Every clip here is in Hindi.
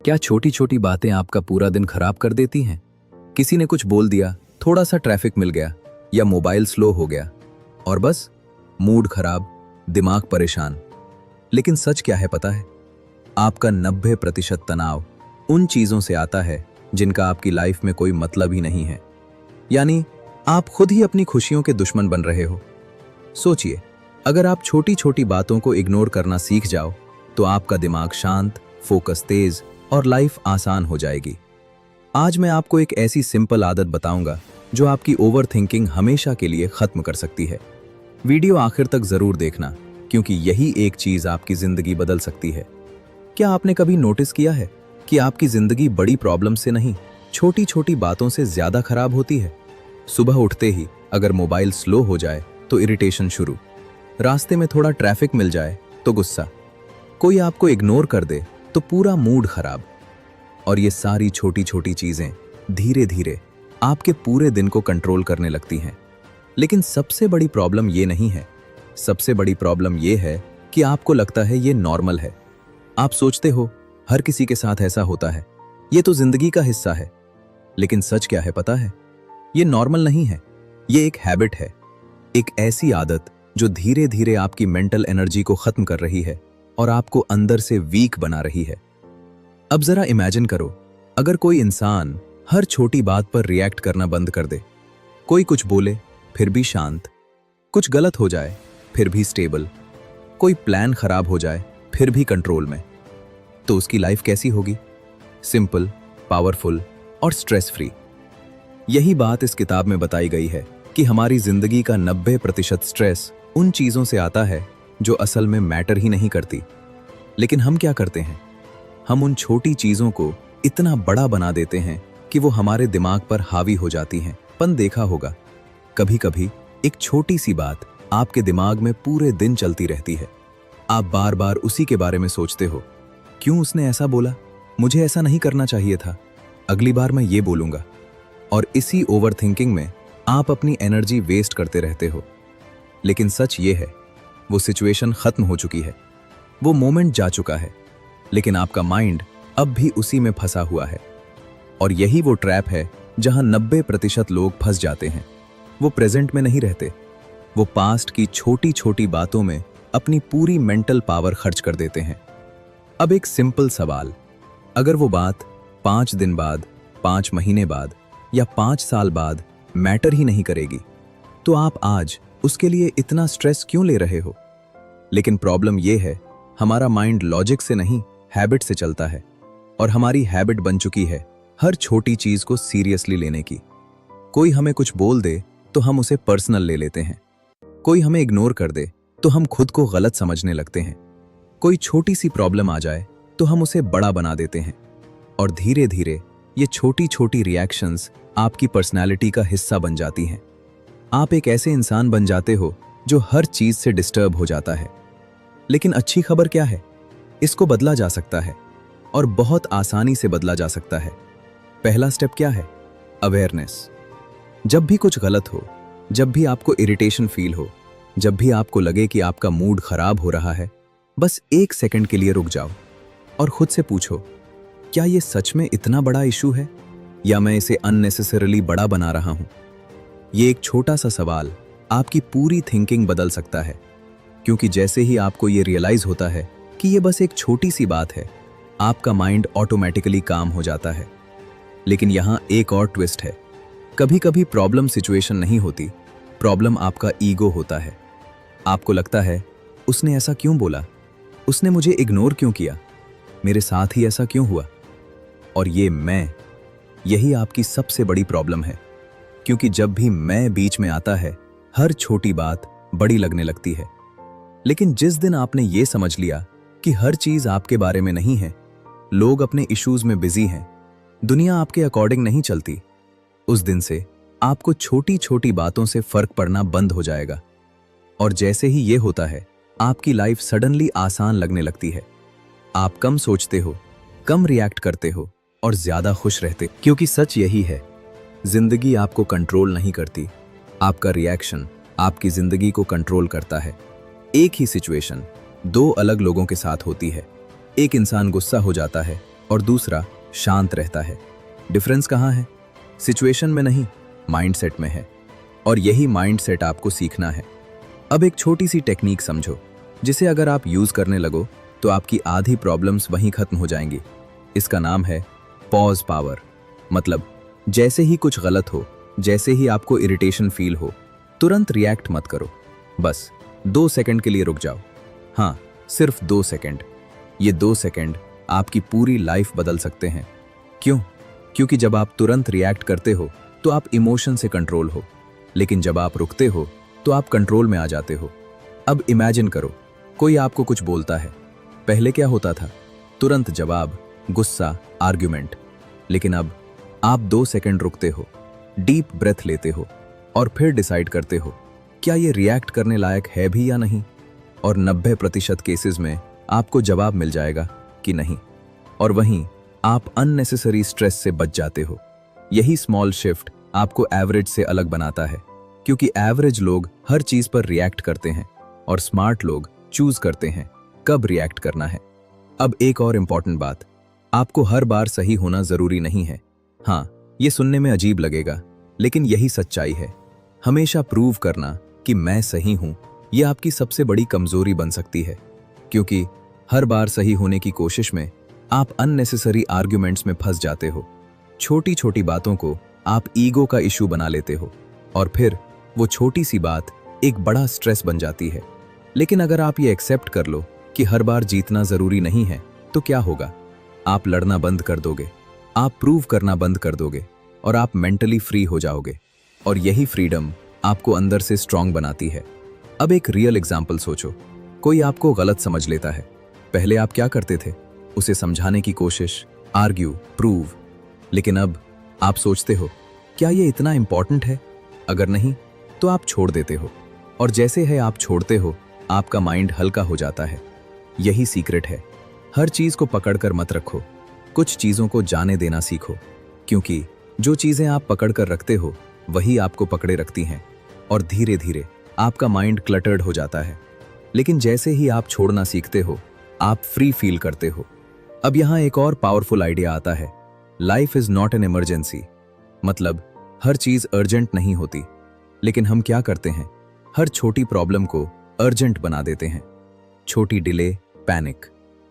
क्या छोटी छोटी बातें आपका पूरा दिन खराब कर देती हैं? किसी ने कुछ बोल दिया, थोड़ा सा ट्रैफिक मिल गया या मोबाइल स्लो हो गया और बस मूड खराब, दिमाग परेशान। लेकिन सच क्या है पता है? आपका 90% तनाव उन चीजों से आता है जिनका आपकी लाइफ में कोई मतलब ही नहीं है। यानी आप खुद ही अपनी खुशियों के दुश्मन बन रहे हो। सोचिए, अगर आप छोटी छोटी बातों को इग्नोर करना सीख जाओ तो आपका दिमाग शांत, फोकस तेज और लाइफ आसान हो जाएगी। आज मैं आपको एक ऐसी सिंपल आदत बताऊंगा जो आपकी ओवर थिंकिंग हमेशा के लिए खत्म कर सकती है। वीडियो आखिर तक जरूर देखना, क्योंकि यही एक चीज आपकी जिंदगी बदल सकती है। क्या आपने कभी नोटिस किया है कि आपकी जिंदगी बड़ी प्रॉब्लम से नहीं, छोटी छोटी बातों से ज्यादा खराब होती है? सुबह उठते ही अगर मोबाइल स्लो हो जाए तो इरिटेशन शुरू, रास्ते में थोड़ा ट्रैफिक मिल जाए तो गुस्सा, कोई आपको इग्नोर कर दे तो पूरा मूड खराब। और ये सारी छोटी छोटी चीजें धीरे धीरे आपके पूरे दिन को कंट्रोल करने लगती हैं। लेकिन सबसे बड़ी प्रॉब्लम ये नहीं है। सबसे बड़ी प्रॉब्लम ये है कि आपको लगता है ये नॉर्मल है। आप सोचते हो हर किसी के साथ ऐसा होता है, ये तो जिंदगी का हिस्सा है। लेकिन सच क्या है पता है? ये नॉर्मल नहीं है, ये एक हैबिट है। एक ऐसी आदत जो धीरे धीरे आपकी मेंटल एनर्जी को खत्म कर रही है और आपको अंदर से वीक बना रही है। अब जरा इमेजिन करो, अगर कोई इंसान हर छोटी बात पर रिएक्ट करना बंद कर दे, कोई कुछ बोले फिर भी शांत, कुछ गलत हो जाए फिर भी स्टेबल, कोई प्लान खराब हो जाए फिर भी कंट्रोल में, तो उसकी लाइफ कैसी होगी? सिंपल, पावरफुल और स्ट्रेस फ्री। यही बात इस किताब में बताई गई है कि हमारी जिंदगी का 90% स्ट्रेस उन चीजों से आता है जो असल में मैटर ही नहीं करती। लेकिन हम क्या करते हैं? हम उन छोटी चीजों को इतना बड़ा बना देते हैं कि वो हमारे दिमाग पर हावी हो जाती हैं। पन देखा होगा, कभी कभी एक छोटी सी बात आपके दिमाग में पूरे दिन चलती रहती है। आप बार बार उसी के बारे में सोचते हो, क्यों उसने ऐसा बोला, मुझे ऐसा नहीं करना चाहिए था, अगली बार मैं ये बोलूंगा। और इसी ओवर थिंकिंग में आप अपनी एनर्जी वेस्ट करते रहते हो। लेकिन सच ये है, वो सिचुएशन खत्म हो चुकी है, वो मोमेंट जा चुका है, लेकिन आपका माइंड अब भी उसी में फंसा हुआ है। और यही वो ट्रैप है जहां 90% लोग फंस जाते हैं। वो प्रेजेंट में नहीं रहते, वो पास्ट की छोटी छोटी बातों में अपनी पूरी मेंटल पावर खर्च कर देते हैं। अब एक सिंपल सवाल, अगर वो बात 5 दिन बाद, 5 महीने बाद या 5 साल बाद मैटर ही नहीं करेगी, तो आप आज उसके लिए इतना स्ट्रेस क्यों ले रहे हो? लेकिन प्रॉब्लम यह है, हमारा माइंड लॉजिक से नहीं, हैबिट से चलता है। और हमारी हैबिट बन चुकी है हर छोटी चीज को सीरियसली लेने की। कोई हमें कुछ बोल दे तो हम उसे पर्सनल ले लेते हैं, कोई हमें इग्नोर कर दे तो हम खुद को गलत समझने लगते हैं, कोई छोटी सी प्रॉब्लम आ जाए तो हम उसे बड़ा बना देते हैं। और धीरे धीरे ये छोटी छोटी रिएक्शंस आपकी पर्सनैलिटी का हिस्सा बन जाती हैं। आप एक ऐसे इंसान बन जाते हो जो हर चीज से डिस्टर्ब हो जाता है। लेकिन अच्छी खबर क्या है? इसको बदला जा सकता है, और बहुत आसानी से बदला जा सकता है। पहला स्टेप क्या है? अवेयरनेस। जब भी कुछ गलत हो, जब भी आपको इरिटेशन फील हो, जब भी आपको लगे कि आपका मूड खराब हो रहा है, बस 1 सेकंड के लिए रुक जाओ और खुद से पूछो, क्या ये सच में इतना बड़ा इशू है या मैं इसे अननेसेसरीली बड़ा बना रहा हूं? ये एक छोटा सा सवाल आपकी पूरी थिंकिंग बदल सकता है, क्योंकि जैसे ही आपको ये रियलाइज होता है कि ये बस एक छोटी सी बात है, आपका माइंड ऑटोमेटिकली काम हो जाता है। लेकिन यहाँ एक और ट्विस्ट है, कभी कभी प्रॉब्लम सिचुएशन नहीं होती, प्रॉब्लम आपका ईगो होता है। आपको लगता है, उसने ऐसा क्यों बोला, उसने मुझे इग्नोर क्यों किया, मेरे साथ ही ऐसा क्यों हुआ? और ये मैं, यही आपकी सबसे बड़ी प्रॉब्लम है। क्योंकि जब भी मैं बीच में आता है, हर छोटी बात बड़ी लगने लगती है। लेकिन जिस दिन आपने ये समझ लिया कि हर चीज आपके बारे में नहीं है, लोग अपने इश्यूज में बिजी हैं, दुनिया आपके अकॉर्डिंग नहीं चलती, उस दिन से आपको छोटी छोटी बातों से फर्क पड़ना बंद हो जाएगा। और जैसे ही ये होता है, आपकी लाइफ सडनली आसान लगने लगती है। आप कम सोचते हो, कम रिएक्ट करते हो और ज्यादा खुश रहते। क्योंकि सच यही है, जिंदगी आपको कंट्रोल नहीं करती, आपका रिएक्शन आपकी जिंदगी को कंट्रोल करता है। एक ही सिचुएशन 2 अलग लोगों के साथ होती है। एक इंसान गुस्सा हो जाता है और दूसरा शांत रहता है। डिफरेंस कहाँ है? सिचुएशन में नहीं, माइंडसेट में है। और यही माइंडसेट आपको सीखना है। अब एक छोटी सी टेक्निक समझो, जिसे अगर आप यूज करने लगो तो आपकी आधी प्रॉब्लम्स वहीं खत्म हो जाएंगी। इसका नाम है पॉज पावर। मतलब जैसे ही कुछ गलत हो, जैसे ही आपको इरिटेशन फील हो, तुरंत रिएक्ट मत करो। बस 2 सेकंड के लिए रुक जाओ। हाँ, सिर्फ 2 सेकंड। ये 2 सेकंड आपकी पूरी लाइफ बदल सकते हैं। क्यों? क्योंकि जब आप तुरंत रिएक्ट करते हो तो आप इमोशन से कंट्रोल हो, लेकिन जब आप रुकते हो तो आप कंट्रोल में आ जाते हो। अब इमेजिन करो, कोई आपको कुछ बोलता है। पहले क्या होता था? तुरंत जवाब, गुस्सा, आर्ग्यूमेंट। लेकिन अब आप 2 सेकंड रुकते हो, डीप ब्रेथ लेते हो और फिर डिसाइड करते हो क्या ये रिएक्ट करने लायक है भी या नहीं। और 90% केसेस में आपको जवाब मिल जाएगा कि नहीं। और वहीं आप अननेसेसरी स्ट्रेस से बच जाते हो। यही स्मॉल शिफ्ट आपको एवरेज से अलग बनाता है, क्योंकि एवरेज लोग हर चीज पर रिएक्ट करते हैं और स्मार्ट लोग चूज करते हैं कब रिएक्ट करना है। अब एक और इंपॉर्टेंट बात, आपको हर बार सही होना जरूरी नहीं है। हाँ, ये सुनने में अजीब लगेगा, लेकिन यही सच्चाई है। हमेशा प्रूव करना कि मैं सही हूं, यह आपकी सबसे बड़ी कमजोरी बन सकती है, क्योंकि हर बार सही होने की कोशिश में आप अननेसेसरी आर्ग्यूमेंट्स में फंस जाते हो। छोटी छोटी बातों को आप ईगो का इशू बना लेते हो और फिर वो छोटी सी बात एक बड़ा स्ट्रेस बन जाती है। लेकिन अगर आप ये एक्सेप्ट कर लो कि हर बार जीतना जरूरी नहीं है, तो क्या होगा? आप लड़ना बंद कर दोगे, आप प्रूव करना बंद कर दोगे और आप मेंटली फ्री हो जाओगे। और यही फ्रीडम आपको अंदर से स्ट्रांग बनाती है। अब एक रियल एग्जाम्पल सोचो। कोई आपको गलत समझ लेता है। पहले आप क्या करते थे? उसे समझाने की कोशिश, आर्ग्यू, प्रूव। लेकिन अब आप सोचते हो, क्या ये इतना इंपॉर्टेंट है? अगर नहीं, तो आप छोड़ देते हो। और जैसे है आप छोड़ते हो, आपका माइंड हल्का हो जाता है। यही सीक्रेट है। हर चीज को पकड़कर मत रखो, कुछ चीजों को जाने देना सीखो, क्योंकि जो चीजें आप पकड़ कर रखते हो वही आपको पकड़े रखती हैं और धीरे धीरे आपका माइंड क्लटर्ड हो जाता है। लेकिन जैसे ही आप छोड़ना सीखते हो, आप फ्री फील करते हो। अब यहाँ एक और पावरफुल आइडिया आता है, life is not an emergency. मतलब हर चीज अर्जेंट नहीं होती, लेकिन हम क्या करते हैं? हर छोटी प्रॉब्लम को अर्जेंट बना देते हैं। छोटी डिले, पैनिक,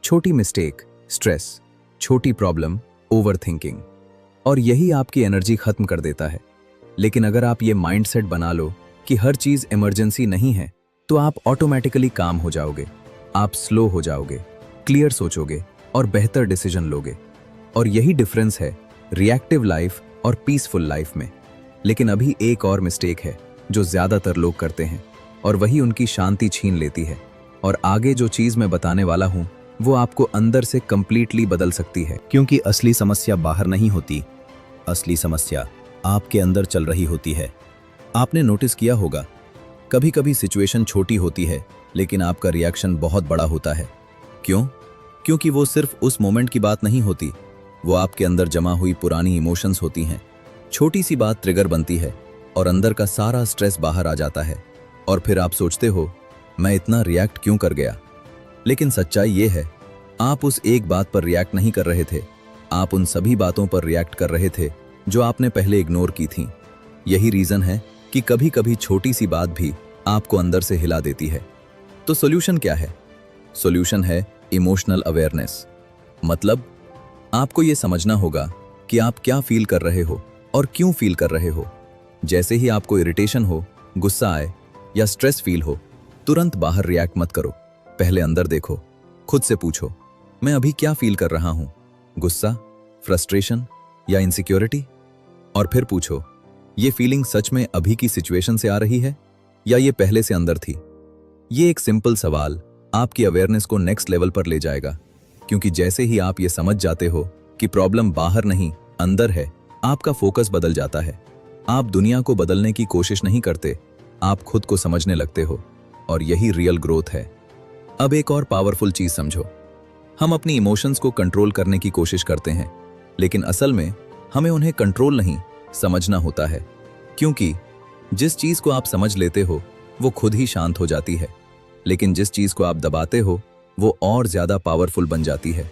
छोटी मिस्टेक, स्ट्रेस, छोटी प्रॉब्लम, ओवरथिंकिंग। और यही आपकी एनर्जी खत्म कर देता है। लेकिन अगर आप ये माइंडसेट बना लो कि हर चीज इमरजेंसी नहीं है, तो आप ऑटोमेटिकली काम हो जाओगे। आप स्लो हो जाओगे, क्लियर सोचोगे और बेहतर डिसीजन लोगे। और यही डिफरेंस है रिएक्टिव लाइफ और पीसफुल लाइफ में। लेकिन अभी एक और मिस्टेक है जो ज्यादातर लोग करते हैं, और वही उनकी शांति छीन लेती है। और आगे जो चीज मैं बताने वाला हूं, वो आपको अंदर से कंप्लीटली बदल सकती है। क्योंकि असली समस्या बाहर नहीं होती, असली समस्या आपके अंदर चल रही होती है। आपने नोटिस किया होगा, कभी कभी सिचुएशन छोटी होती है लेकिन आपका रिएक्शन बहुत बड़ा होता है। क्यों? क्योंकि वो सिर्फ उस मोमेंट की बात नहीं होती, वो आपके अंदर जमा हुई पुरानी इमोशंस होती हैं। छोटी सी बात ट्रिगर बनती है और अंदर का सारा स्ट्रेस बाहर आ जाता है। और फिर आप सोचते हो, मैं इतना रिएक्ट क्यों कर गया? लेकिन सच्चाई ये है, आप उस एक बात पर रिएक्ट नहीं कर रहे थे, आप उन सभी बातों पर रिएक्ट कर रहे थे जो आपने पहले इग्नोर की थी। यही रीजन है कि कभी कभी छोटी सी बात भी आपको अंदर से हिला देती है। तो सॉल्यूशन क्या है? सॉल्यूशन है इमोशनल अवेयरनेस। मतलब आपको ये समझना होगा कि आप क्या फील कर रहे हो और क्यों फील कर रहे हो। जैसे ही आपको इरिटेशन हो, गुस्सा आए या स्ट्रेस फील हो, तुरंत बाहर रिएक्ट मत करो। पहले अंदर देखो, खुद से पूछो, मैं अभी क्या फील कर रहा हूं? गुस्सा, फ्रस्ट्रेशन या इनसिक्योरिटी? और फिर पूछो, ये फीलिंग सच में अभी की सिचुएशन से आ रही है या ये पहले से अंदर थी? ये एक सिंपल सवाल आपकी अवेयरनेस को नेक्स्ट लेवल पर ले जाएगा, क्योंकि जैसे ही आप ये समझ जाते हो कि प्रॉब्लम बाहर नहीं अंदर है, आपका फोकस बदल जाता है। आप दुनिया को बदलने की कोशिश नहीं करते, आप खुद को समझने लगते हो। और यही रियल ग्रोथ है। अब एक और पावरफुल चीज समझो, हम अपनी इमोशंस को कंट्रोल करने की कोशिश करते हैं, लेकिन असल में हमें उन्हें कंट्रोल नहीं, समझना होता है। क्योंकि जिस चीज को आप समझ लेते हो वो खुद ही शांत हो जाती है, लेकिन जिस चीज को आप दबाते हो वो और ज्यादा पावरफुल बन जाती है।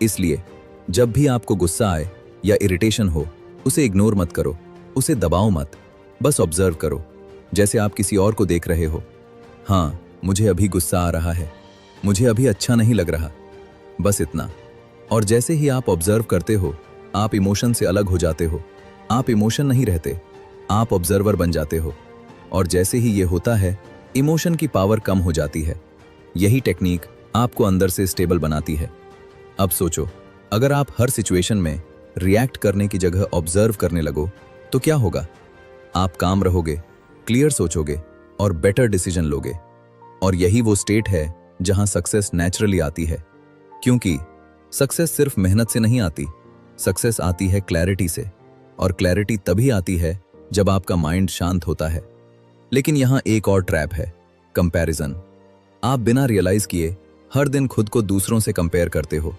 इसलिए जब भी आपको गुस्सा आए या इरिटेशन हो, उसे इग्नोर मत करो, उसे दबाओ मत, बस ऑब्जर्व करो, जैसे आप किसी और को देख रहे हो। हाँ, मुझे अभी गुस्सा आ रहा है, मुझे अभी अच्छा नहीं लग रहा, बस इतना। और जैसे ही आप ऑब्जर्व करते हो, आप इमोशन से अलग हो जाते हो। आप इमोशन नहीं रहते, आप ऑब्जर्वर बन जाते हो। और जैसे ही ये होता है, इमोशन की पावर कम हो जाती है। यही टेक्निक आपको अंदर से स्टेबल बनाती है। अब सोचो, अगर आप हर सिचुएशन में रिएक्ट करने की जगह ऑब्जर्व करने लगो तो क्या होगा? आप काम रहोगे, क्लियर सोचोगे और बेटर डिसीजन लोगे। और यही वो स्टेट है जहां सक्सेस नेचुरली आती है। क्योंकि सक्सेस सिर्फ मेहनत से नहीं आती, सक्सेस आती है क्लैरिटी से। और क्लैरिटी तभी आती है जब आपका माइंड शांत होता है। लेकिन यहां एक और ट्रैप है, कंपैरिजन। आप बिना रियलाइज किए हर दिन खुद को दूसरों से कंपेयर करते हो।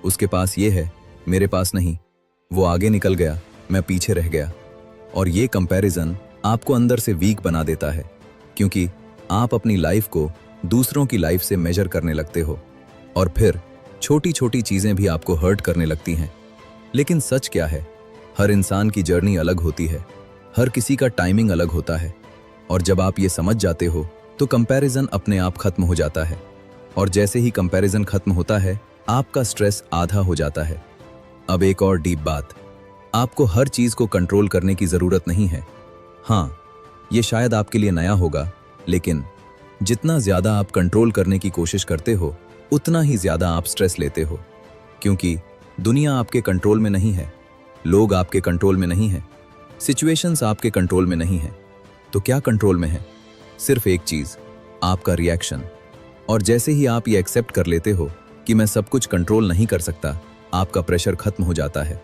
उसके पास ये है, मेरे पास नहीं, वो आगे निकल गया, मैं पीछे रह गया। और ये कंपैरिजन आपको अंदर से वीक बना देता है, क्योंकि आप अपनी लाइफ को दूसरों की लाइफ से मेजर करने लगते हो। और फिर छोटी छोटी चीजें भी आपको हर्ट करने लगती हैं। लेकिन सच क्या है? हर इंसान की जर्नी अलग होती है, हर किसी का टाइमिंग अलग होता है। और जब आप ये समझ जाते हो तो कंपैरिजन अपने आप खत्म हो जाता है। और जैसे ही कंपैरिजन खत्म होता है, आपका स्ट्रेस आधा हो जाता है। अब एक और डीप बात, आपको हर चीज को कंट्रोल करने की जरूरत नहीं है। हाँ, ये शायद आपके लिए नया होगा, लेकिन जितना ज्यादा आप कंट्रोल करने की कोशिश करते हो, उतना ही ज्यादा आप स्ट्रेस लेते हो। क्योंकि दुनिया आपके कंट्रोल में नहीं है, लोग आपके कंट्रोल में नहीं है, सिचुएशंस आपके कंट्रोल में नहीं है। तो क्या कंट्रोल में है? सिर्फ एक चीज, आपका रिएक्शन। और जैसे ही आप ये एक्सेप्ट कर लेते हो कि मैं सब कुछ कंट्रोल नहीं कर सकता, आपका प्रेशर खत्म हो जाता है,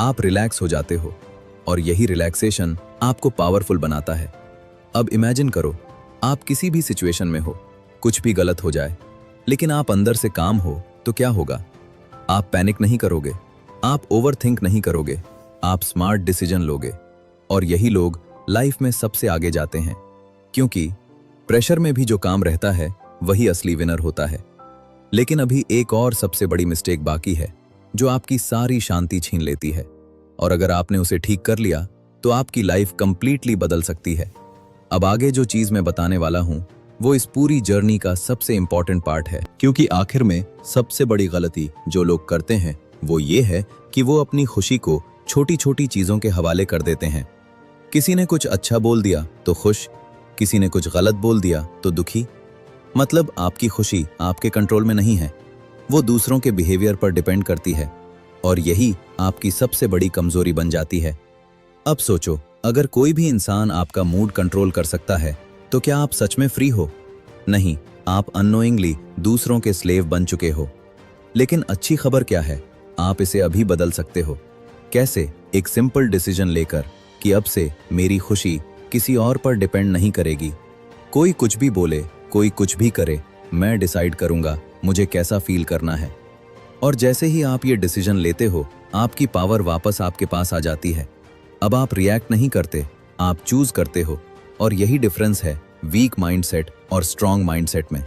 आप रिलैक्स हो जाते हो। और यही रिलैक्सेशन आपको पावरफुल बनाता है। अब इमेजिन करो, आप किसी भी सिचुएशन में हो, कुछ भी गलत हो जाए, लेकिन आप अंदर से काम हो तो क्या होगा? आप पैनिक नहीं करोगे, आप ओवरथिंक नहीं करोगे, आप स्मार्ट डिसीजन लोगे। और यही लोग लाइफ में सबसे आगे जाते हैं, क्योंकि प्रेशर में भी जो काम रहता है वही असली विनर होता है। लेकिन अभी एक और सबसे बड़ी मिस्टेक बाकी है, जो आपकी सारी शांति छीन लेती है। और अगर आपने उसे ठीक कर लिया तो आपकी लाइफ कंप्लीटली बदल सकती है। अब आगे जो चीज मैं बताने वाला हूं, वो इस पूरी जर्नी का सबसे इंपॉर्टेंट पार्ट है। क्योंकि आखिर में सबसे बड़ी गलती जो लोग करते हैं वो ये है कि वो अपनी खुशी को छोटी छोटी चीजों के हवाले कर देते हैं। किसी ने कुछ अच्छा बोल दिया तो खुश, किसी ने कुछ गलत बोल दिया तो दुखी। मतलब आपकी खुशी आपके कंट्रोल में नहीं है, वो दूसरों के बिहेवियर पर डिपेंड करती है। और यही आपकी सबसे बड़ी कमजोरी बन जाती है। अब सोचो, अगर कोई भी इंसान आपका मूड कंट्रोल कर सकता है तो क्या आप सच में फ्री हो? नहीं, आप अननोइंगली दूसरों के स्लेव बन चुके हो। लेकिन अच्छी खबर क्या है? आप इसे अभी बदल सकते हो। कैसे? एक सिंपल डिसीजन लेकर कि अब से मेरी खुशी किसी और पर डिपेंड नहीं करेगी। कोई कुछ भी बोले, कोई कुछ भी करे, मैं डिसाइड करूंगा मुझे कैसा फील करना है। और जैसे ही आप ये डिसीजन लेते हो, आपकी पावर वापस आपके पास आ जाती है। अब आप रिएक्ट नहीं करते, आप चूज करते हो। और यही डिफरेंस है वीक माइंडसेट और स्ट्रॉन्ग माइंडसेट में।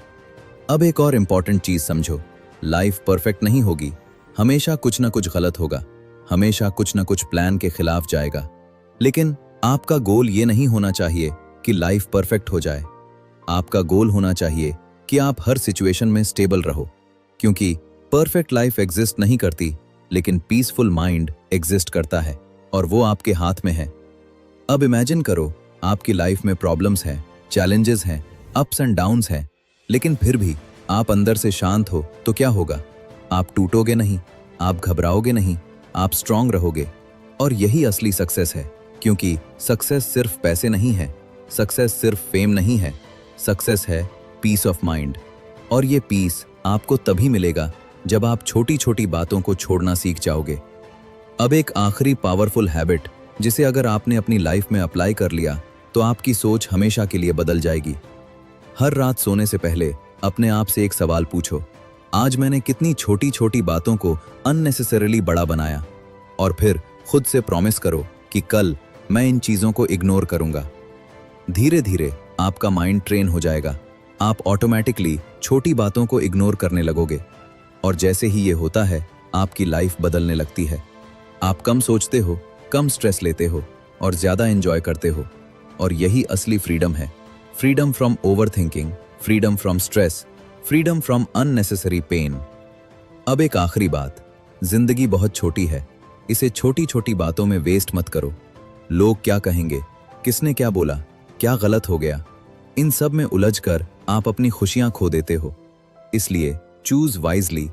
अब एक और इंपॉर्टेंट चीज समझो, लाइफ परफेक्ट नहीं होगी, हमेशा कुछ ना कुछ गलत होगा, हमेशा कुछ ना कुछ प्लान के खिलाफ जाएगा। लेकिन आपका गोल ये नहीं होना चाहिए कि लाइफ परफेक्ट हो जाए। आपका गोल होना चाहिए कि आप हर सिचुएशन में स्टेबल रहो। क्योंकि परफेक्ट लाइफ एग्जिस्ट नहीं करती, लेकिन पीसफुल माइंड एग्जिस्ट करता है, और वो आपके हाथ में है। अब इमेजिन करो, आपकी लाइफ में प्रॉब्लम्स हैं, चैलेंजेस हैं, अप्स एंड डाउन्स हैं, लेकिन फिर भी आप अंदर से शांत हो तो क्या होगा? आप टूटोगे नहीं, आप घबराओगे नहीं, आप स्ट्रांग रहोगे। और यही असली सक्सेस है। क्योंकि सक्सेस सिर्फ पैसे नहीं है, सक्सेस सिर्फ फेम नहीं है, सक्सेस है पीस ऑफ माइंड। और ये पीस आपको तभी मिलेगा जब आप छोटी छोटी बातों को छोड़ना सीख जाओगे। अब एक आखिरी पावरफुल हैबिट, जिसे अगर आपने अपनी लाइफ में अप्लाई कर लिया तो आपकी सोच हमेशा के लिए बदल जाएगी। हर रात सोने से पहले अपने आप से एक सवाल पूछो, आज मैंने कितनी छोटी छोटी बातों को अननेसेसरीली बड़ा बनाया? और फिर खुद से प्रॉमिस करो कि कल मैं इन चीजों को इग्नोर करूंगा। धीरे धीरे आपका माइंड ट्रेन हो जाएगा, आप ऑटोमेटिकली छोटी बातों को इग्नोर करने लगोगे। और जैसे ही ये होता है, आपकी लाइफ बदलने लगती है। आप कम सोचते हो, कम स्ट्रेस लेते हो और ज्यादा एंजॉय करते हो। और यही असली फ्रीडम है। Freedom from overthinking, freedom from stress, freedom from unnecessary pain. अब एक आखिरी बात, जिंदगी बहुत छोटी है, इसे छोटी छोटी बातों में वेस्ट मत करो। लोग क्या कहेंगे, किसने क्या बोला, क्या गलत हो गया, इन सब में उलझकर आप अपनी खुशियां खो देते हो। इसलिए चूज वाइजली,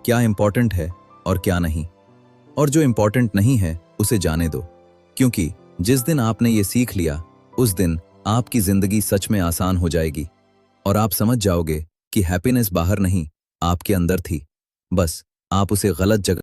क्या इंपॉर्टेंट है और क्या नहीं। और जो इंपॉर्टेंट नहीं है उसे जाने दो, क्योंकि जिस दिन आपने ये सीख लिया उस दिन आपकी जिंदगी सच में आसान हो जाएगी और आप समझ जाओगे कि हैप्पीनेस बाहर नहीं, आपके अंदर थी। बस आप उसे गलत जगह